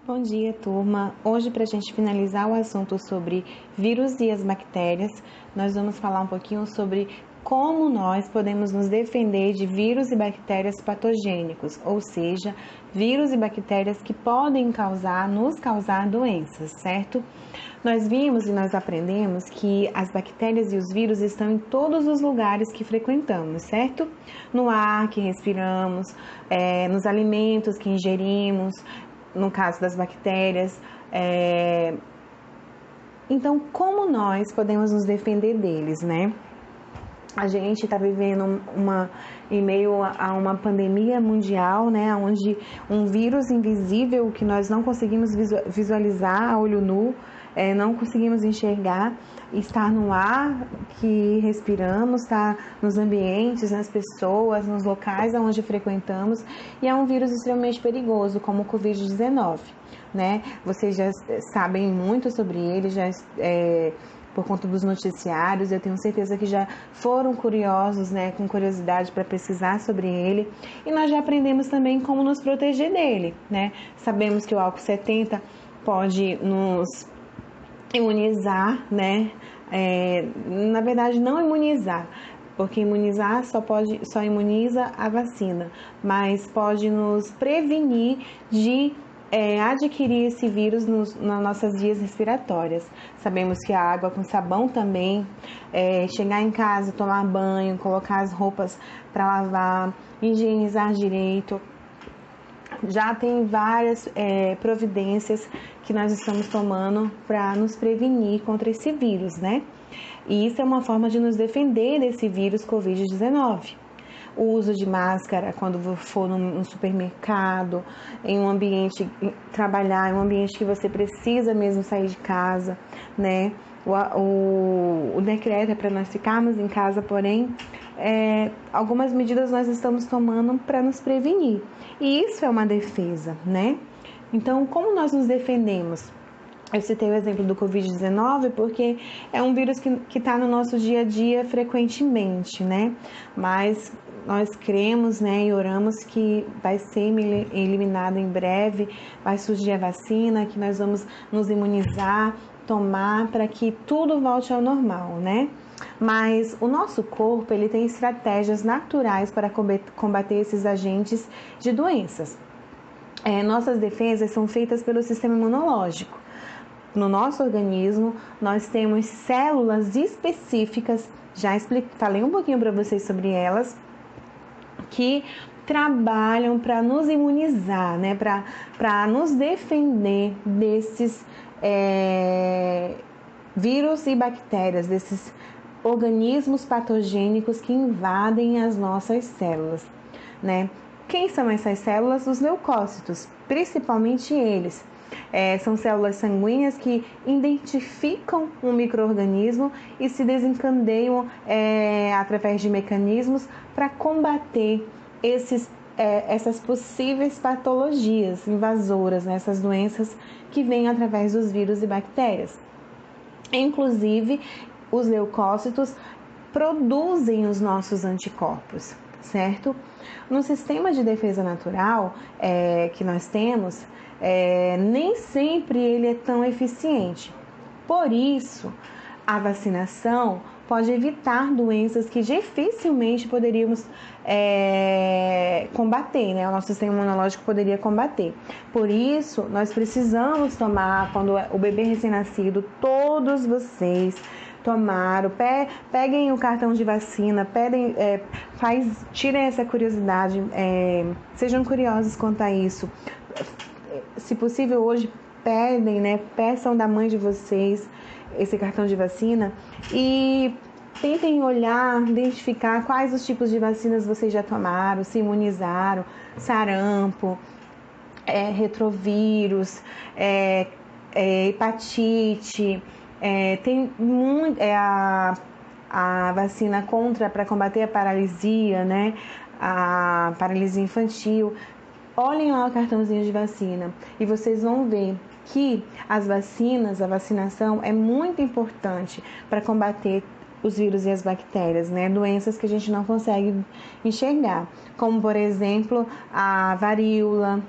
Bom dia, turma. Hoje, para a gente finalizar o assunto sobre vírus e as bactérias, nós vamos falar um pouquinho sobre como nós podemos nos defender de vírus e bactérias patogênicos, ou seja, vírus e bactérias que podem nos causar doenças, certo? Nós vimos e nós aprendemos que as bactérias e os vírus estão em todos os lugares que frequentamos, certo? No ar que respiramos, nos alimentos que ingerimos, no caso das bactérias. Então, como nós podemos nos defender deles, né? A gente está vivendo em meio a uma pandemia mundial, né? Onde um vírus invisível que nós não conseguimos visualizar a olho nu, não conseguimos enxergar, está no ar que respiramos, está nos ambientes, nas pessoas, nos locais onde frequentamos, e é um vírus extremamente perigoso, como o Covid-19, né? Vocês já sabem muito sobre ele, por conta dos noticiários, eu tenho certeza que já foram curiosos, né, com curiosidade para pesquisar sobre ele, e nós já aprendemos também como nos proteger dele, né? Sabemos que o álcool 70 pode nos imunizar, né? Na verdade, não imunizar, porque imunizar só imuniza a vacina, mas pode nos prevenir de adquirir esse vírus nas nossas vias respiratórias. Sabemos que a água com sabão também, chegar em casa, tomar banho, colocar as roupas para lavar, higienizar direito. Já tem várias providências que nós estamos tomando para nos prevenir contra esse vírus, né? E isso é uma forma de nos defender desse vírus Covid-19. O uso de máscara quando for num supermercado, em um ambiente, trabalhar em um ambiente que você precisa mesmo sair de casa, né? O decreto é para nós ficarmos em casa, porém, algumas medidas nós estamos tomando para nos prevenir. E isso é uma defesa, né? Então, como nós nos defendemos? Eu citei o exemplo do Covid-19 porque é um vírus que está no nosso dia a dia frequentemente, né? Mas nós cremos, né, e oramos que vai ser eliminado em breve, vai surgir a vacina, que nós vamos nos imunizar, tomar para que tudo volte ao normal, né? Mas o nosso corpo, ele tem estratégias naturais para combater esses agentes de doenças. Nossas defesas são feitas pelo sistema imunológico. No nosso organismo, nós temos células específicas, falei um pouquinho para vocês sobre elas, que trabalham para nos imunizar, né? Para nos defender desses vírus e bactérias, desses organismos patogênicos que invadem as nossas células, né? Quem são essas células? Os leucócitos, principalmente eles. São células sanguíneas que identificam um micro-organismo e se desencadeiam através de mecanismos para combater essas possíveis patologias invasoras, né? Essas doenças que vêm através dos vírus e bactérias. Inclusive, os leucócitos produzem os nossos anticorpos, certo? No sistema de defesa natural que nós temos, nem sempre ele é tão eficiente. Por isso, a vacinação pode evitar doenças que dificilmente poderíamos combater, né? O nosso sistema imunológico poderia combater. Por isso, nós precisamos tomar, quando o bebê recém-nascido, todos vocês tomaram, peguem o cartão de vacina, tirem essa curiosidade, sejam curiosos quanto a isso. Se possível, hoje peçam da mãe de vocês esse cartão de vacina e tentem olhar, identificar quais os tipos de vacinas vocês já tomaram, se imunizaram, sarampo, retrovírus, hepatite, tem muito a vacina para combater a paralisia, né? A paralisia infantil. Olhem lá o cartãozinho de vacina e vocês vão ver que a vacinação é muito importante para combater os vírus e as bactérias, né? Doenças que a gente não consegue enxergar, como por exemplo a varíola,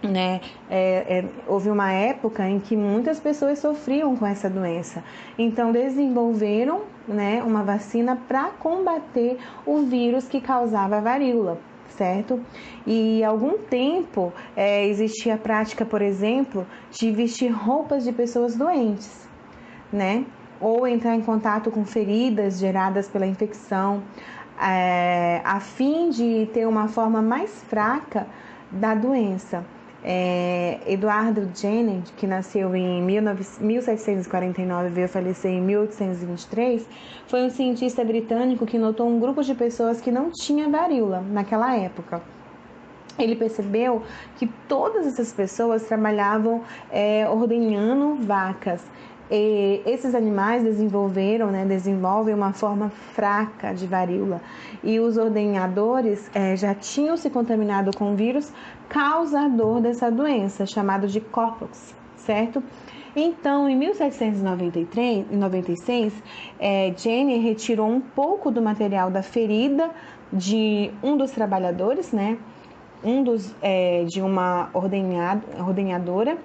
né? Houve uma época em que muitas pessoas sofriam com essa doença, então desenvolveram, né, uma vacina para combater o vírus que causava a varíola, certo? E há algum tempo existia a prática, por exemplo, de vestir roupas de pessoas doentes, né? Ou entrar em contato com feridas geradas pela infecção, a fim de ter uma forma mais fraca da doença. Eduardo Jenner, que nasceu em 1749 e veio falecer em 1823, foi um cientista britânico que notou um grupo de pessoas que não tinha varíola naquela época. Ele percebeu que todas essas pessoas trabalhavam ordenhando vacas. E esses animais desenvolvem uma forma fraca de varíola. E os ordenhadores já tinham se contaminado com o vírus causador dessa doença, chamado de cowpox, certo? Então, em 1796, Jenner retirou um pouco do material da ferida de um dos trabalhadores, né? De uma ordenhadora,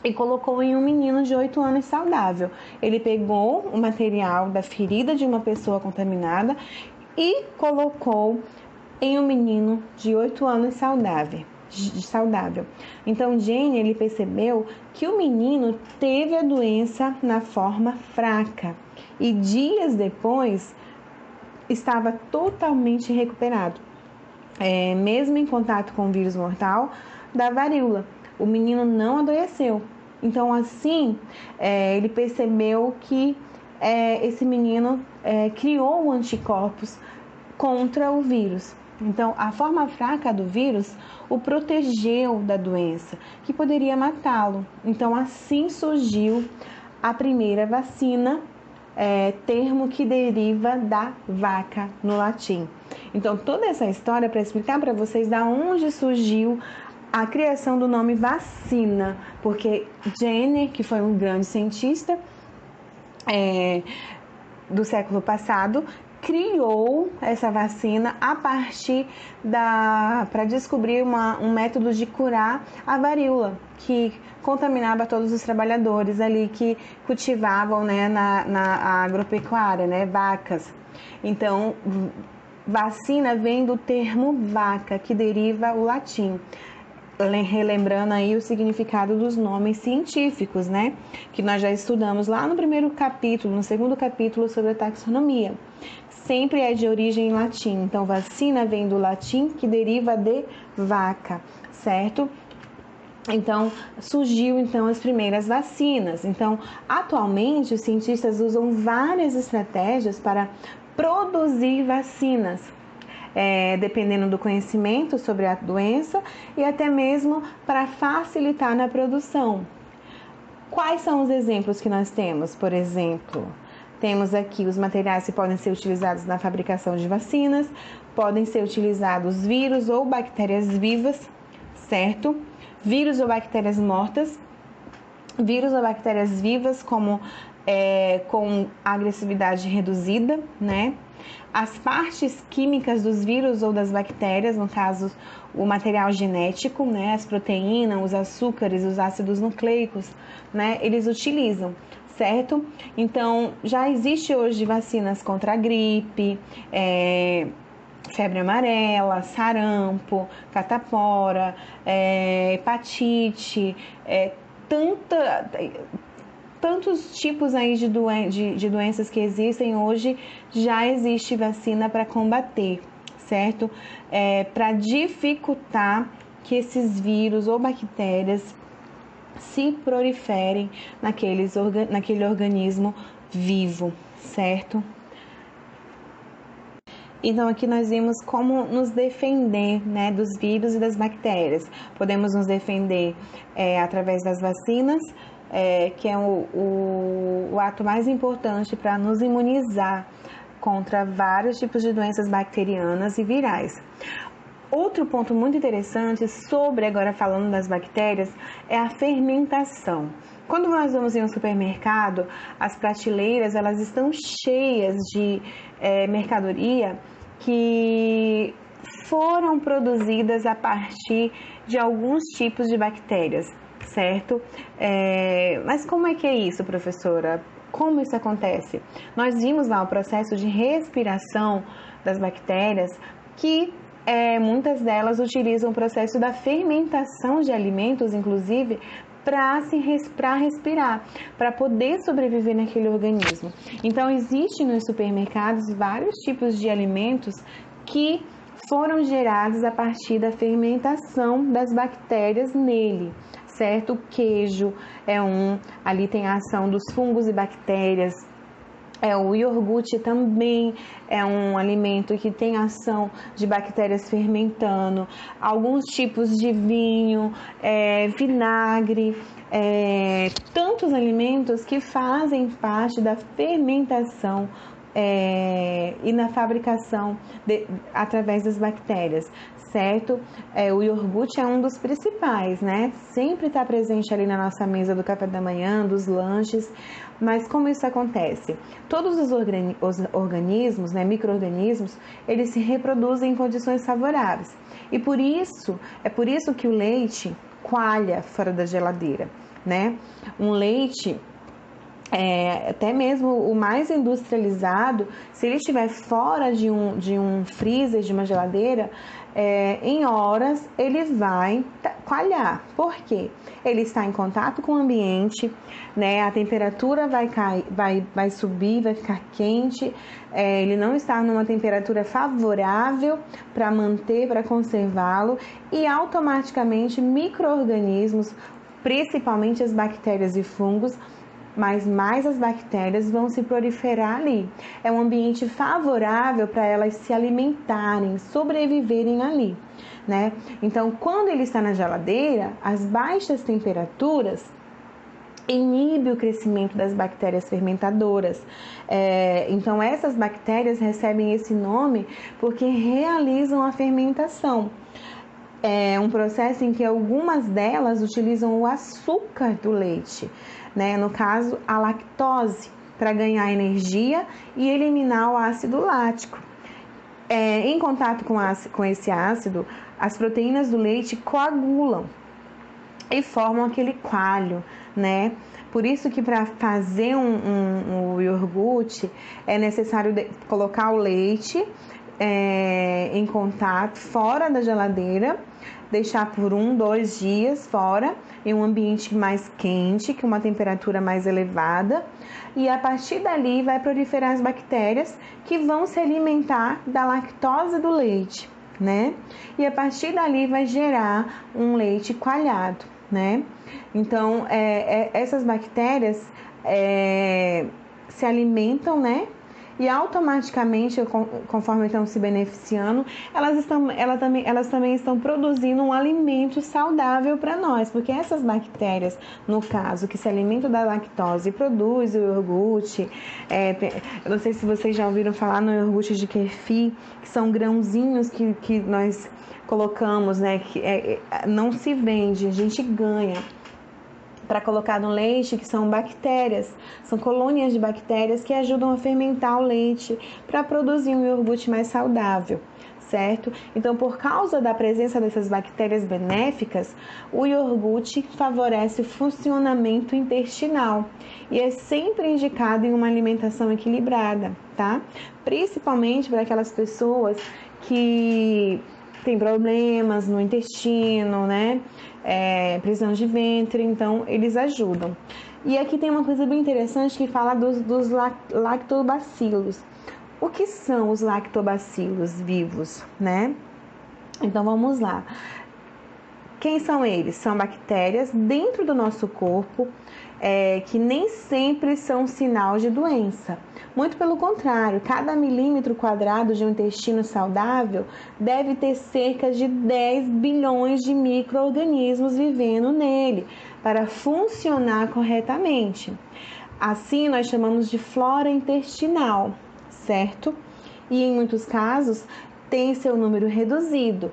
e colocou em um menino de 8 anos saudável. Ele pegou o material da ferida de uma pessoa contaminada e colocou em um menino de 8 anos saudável. Então, ele percebeu que o menino teve a doença na forma fraca e dias depois estava totalmente recuperado. Mesmo em contato com o vírus mortal da varíola, o menino não adoeceu. Então, assim, ele percebeu que esse menino criou anticorpos contra o vírus. Então, a forma fraca do vírus o protegeu da doença, que poderia matá-lo. Então, assim surgiu a primeira vacina, termo que deriva da vaca no latim. Então, toda essa história para explicar para vocês da onde surgiu a criação do nome vacina, porque Jenner, que foi um grande cientista do século passado, criou essa vacina a partir para descobrir um método de curar a varíola, que contaminava todos os trabalhadores ali que cultivavam, né, na agropecuária, né, vacas. Então, vacina vem do termo vaca, que deriva o latim. Relembrando aí o significado dos nomes científicos, né? Que nós já estudamos lá no primeiro capítulo, no segundo capítulo sobre a taxonomia. Sempre é de origem latim. Então, vacina vem do latim, que deriva de vaca, certo? Então, surgiu as primeiras vacinas. Então, atualmente, os cientistas usam várias estratégias para produzir vacinas, dependendo do conhecimento sobre a doença e até mesmo para facilitar na produção. Quais são os exemplos que nós temos? Por exemplo, temos aqui os materiais que podem ser utilizados na fabricação de vacinas, podem ser utilizados vírus ou bactérias vivas, certo? Vírus ou bactérias mortas, vírus ou bactérias vivas com agressividade reduzida, né? As partes químicas dos vírus ou das bactérias, no caso, o material genético, né? As proteínas, os açúcares, os ácidos nucleicos, né? Eles utilizam, certo? Então, já existe hoje vacinas contra a gripe, febre amarela, sarampo, catapora, hepatite, tantos tipos aí de doenças que existem hoje, já existe vacina para combater, certo? Para dificultar que esses vírus ou bactérias se proliferem naquele organismo vivo, certo? Então, aqui nós vimos como nos defender, né, dos vírus e das bactérias. Podemos nos defender através das vacinas, que é o ato mais importante para nos imunizar contra vários tipos de doenças bacterianas e virais. Outro ponto muito interessante agora falando das bactérias, é a fermentação. Quando nós vamos em um supermercado, as prateleiras elas estão cheias de mercadoria que foram produzidas a partir de alguns tipos de bactérias, certo? Mas como é que é isso, professora? Como isso acontece? Nós vimos lá o processo de respiração das bactérias, que muitas delas utilizam o processo da fermentação de alimentos, inclusive, para respirar, para poder sobreviver naquele organismo. Então, existem nos supermercados vários tipos de alimentos que foram gerados a partir da fermentação das bactérias nele, certo? O queijo é ali tem a ação dos fungos e bactérias. O iogurte também é um alimento que tem ação de bactérias fermentando. Alguns tipos de vinho, vinagre, tantos alimentos que fazem parte da fermentação e na fabricação através das bactérias, certo? O iogurte é um dos principais, né? Sempre está presente ali na nossa mesa do café da manhã, dos lanches. Mas como isso acontece? Todos os organismos, né, micro-organismos, eles se reproduzem em condições favoráveis. E por isso que o leite coalha fora da geladeira, né? Um leite, até mesmo o mais industrializado, se ele estiver fora de um freezer, de uma geladeira, em horas ele vai coalhar. Por quê? Ele está em contato com o ambiente, né? A temperatura vai subir, vai ficar quente, ele não está numa temperatura favorável para manter, para conservá-lo, e automaticamente micro-organismos, principalmente as bactérias e fungos, mas mais as bactérias vão se proliferar ali. É um ambiente favorável para elas se alimentarem, sobreviverem ali, né? Então, quando ele está na geladeira, as baixas temperaturas inibe o crescimento das bactérias fermentadoras. Então, essas bactérias recebem esse nome porque realizam a fermentação. É um processo em que algumas delas utilizam o açúcar do leite, né? No caso, a lactose, para ganhar energia e eliminar o ácido lático. Em contato com esse ácido, as proteínas do leite coagulam e formam aquele coalho, né? Por isso que para fazer um iogurte é necessário colocar o leite em contato fora da geladeira, deixar por 1-2 dias fora, em um ambiente mais quente, com uma temperatura mais elevada, e a partir dali vai proliferar as bactérias que vão se alimentar da lactose do leite, né? E a partir dali vai gerar um leite coalhado, né? Então, essas bactérias se alimentam, né? E automaticamente, conforme estão se beneficiando, elas também estão produzindo um alimento saudável para nós, porque essas bactérias, no caso, que se alimentam da lactose e produzem o iogurte, eu não sei se vocês já ouviram falar no iogurte de kefir, que são grãozinhos que nós colocamos, né, que não se vende, a gente ganha para colocar no leite, que são bactérias, são colônias de bactérias que ajudam a fermentar o leite para produzir um iogurte mais saudável, certo? Então, por causa da presença dessas bactérias benéficas, o iogurte favorece o funcionamento intestinal e é sempre indicado em uma alimentação equilibrada, tá? Principalmente para aquelas pessoas que têm problemas no intestino, né? Prisão de ventre, então eles ajudam. E aqui tem uma coisa bem interessante que fala dos lactobacilos. O que são os lactobacilos vivos, né? Então vamos lá. Quem são eles? São bactérias dentro do nosso corpo que nem sempre são sinal de doença. Muito pelo contrário, cada milímetro quadrado de um intestino saudável deve ter cerca de 10 bilhões de micro-organismos vivendo nele para funcionar corretamente. Assim, nós chamamos de flora intestinal, certo? E em muitos casos tem seu número reduzido,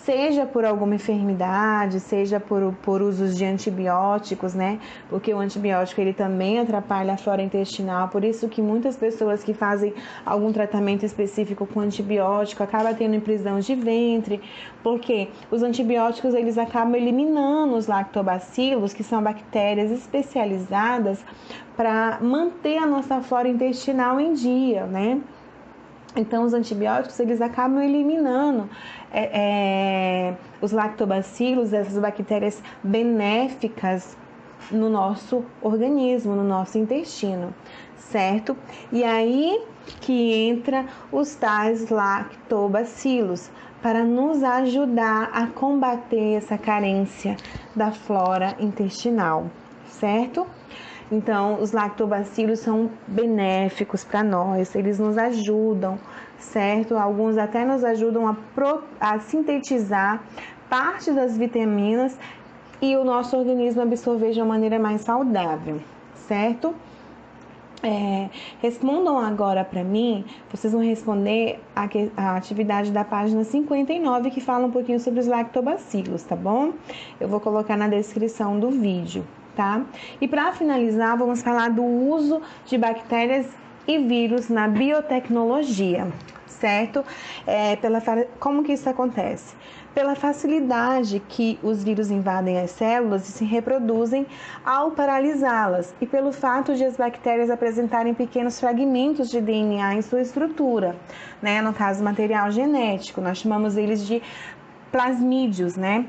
seja por alguma enfermidade, seja por usos de antibióticos, né? Porque o antibiótico ele também atrapalha a flora intestinal, por isso que muitas pessoas que fazem algum tratamento específico com antibiótico acabam tendo prisão de ventre, porque os antibióticos eles acabam eliminando os lactobacilos, que são bactérias especializadas para manter a nossa flora intestinal em dia, né? Então, os antibióticos, eles acabam eliminando os lactobacilos, essas bactérias benéficas no nosso organismo, no nosso intestino, certo? E aí que entra os tais lactobacilos, para nos ajudar a combater essa carência da flora intestinal, certo? Então, os lactobacilos são benéficos para nós, eles nos ajudam, certo? Alguns até nos ajudam a sintetizar parte das vitaminas e o nosso organismo absorver de uma maneira mais saudável, certo? Respondam agora para mim, vocês vão responder a atividade da página 59, que fala um pouquinho sobre os lactobacilos, tá bom? Eu vou colocar na descrição do vídeo. Tá? E para finalizar, vamos falar do uso de bactérias e vírus na biotecnologia, certo? Como que isso acontece? Pela facilidade que os vírus invadem as células e se reproduzem ao paralisá-las, e pelo fato de as bactérias apresentarem pequenos fragmentos de DNA em sua estrutura, né? No caso, material genético, nós chamamos eles de plasmídios, né?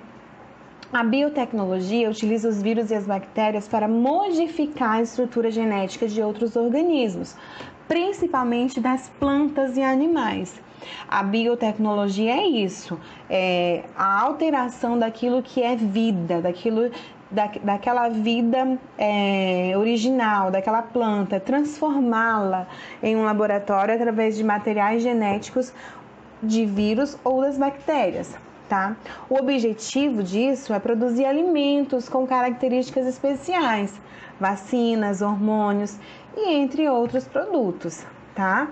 A biotecnologia utiliza os vírus e as bactérias para modificar a estrutura genética de outros organismos, principalmente das plantas e animais. A biotecnologia é isso, a alteração daquilo que é vida, daquela vida original, daquela planta, transformá-la em um laboratório através de materiais genéticos de vírus ou das bactérias. Tá? O objetivo disso é produzir alimentos com características especiais, vacinas, hormônios e entre outros produtos, tá?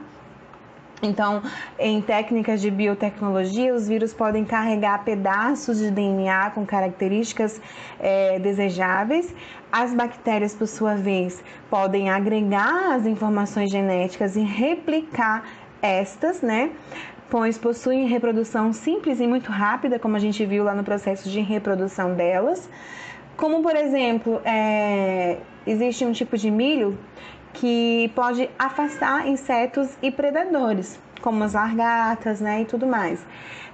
Então, em técnicas de biotecnologia, os vírus podem carregar pedaços de DNA com características desejáveis. As bactérias, por sua vez, podem agregar as informações genéticas e replicar estas, né? Pois possuem reprodução simples e muito rápida, como a gente viu lá no processo de reprodução delas. Como, por exemplo, existe um tipo de milho que pode afastar insetos e predadores, como as largatas, né, e tudo mais.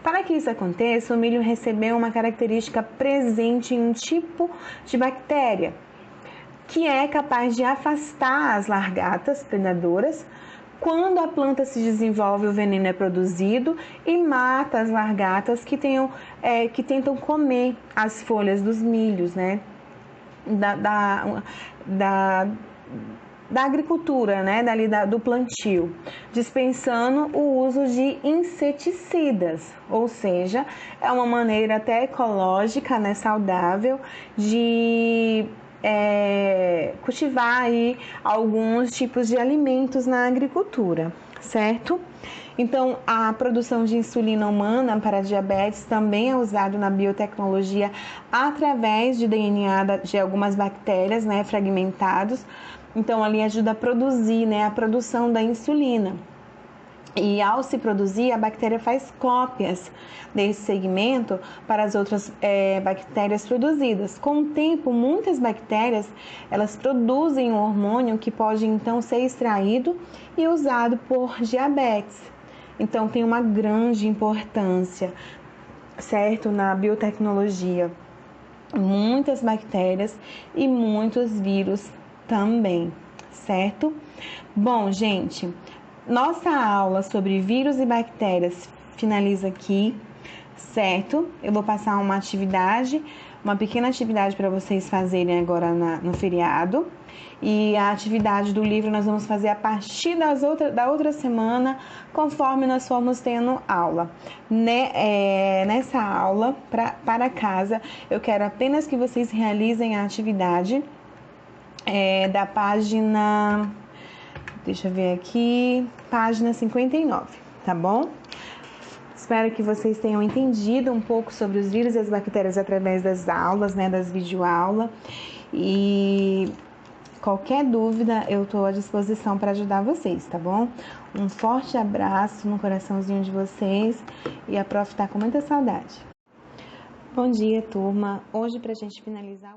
Para que isso aconteça, o milho recebeu uma característica presente em um tipo de bactéria, que é capaz de afastar as largatas predadoras. Quando a planta se desenvolve, o veneno é produzido e mata as largatas que tentam comer as folhas dos milhos, né? Da agricultura, né? Do plantio, dispensando o uso de inseticidas, ou seja, é uma maneira até ecológica, né? Saudável de cultivar aí alguns tipos de alimentos na agricultura, certo? Então, a produção de insulina humana para diabetes também é usado na biotecnologia através de DNA de algumas bactérias, né, fragmentados. Então, ali ajuda a produzir, né, a produção da insulina. E ao se produzir, a bactéria faz cópias desse segmento para as outras bactérias produzidas. Com o tempo, muitas bactérias elas produzem um hormônio que pode então ser extraído e usado por diabetes. Então tem uma grande importância, certo, na biotecnologia. Muitas bactérias e muitos vírus também, certo? Bom, gente, nossa aula sobre vírus e bactérias finaliza aqui, certo? Eu vou passar uma pequena atividade para vocês fazerem agora no feriado. E a atividade do livro nós vamos fazer a partir da outra semana, conforme nós formos tendo aula. Nessa aula, para casa, eu quero apenas que vocês realizem a atividade da página... Deixa eu ver aqui, página 59, tá bom? Espero que vocês tenham entendido um pouco sobre os vírus e as bactérias através das aulas, né, das videoaulas. E qualquer dúvida, eu estou à disposição para ajudar vocês, tá bom? Um forte abraço no coraçãozinho de vocês e a prof tá com muita saudade. Bom dia, turma. Hoje, para a gente finalizar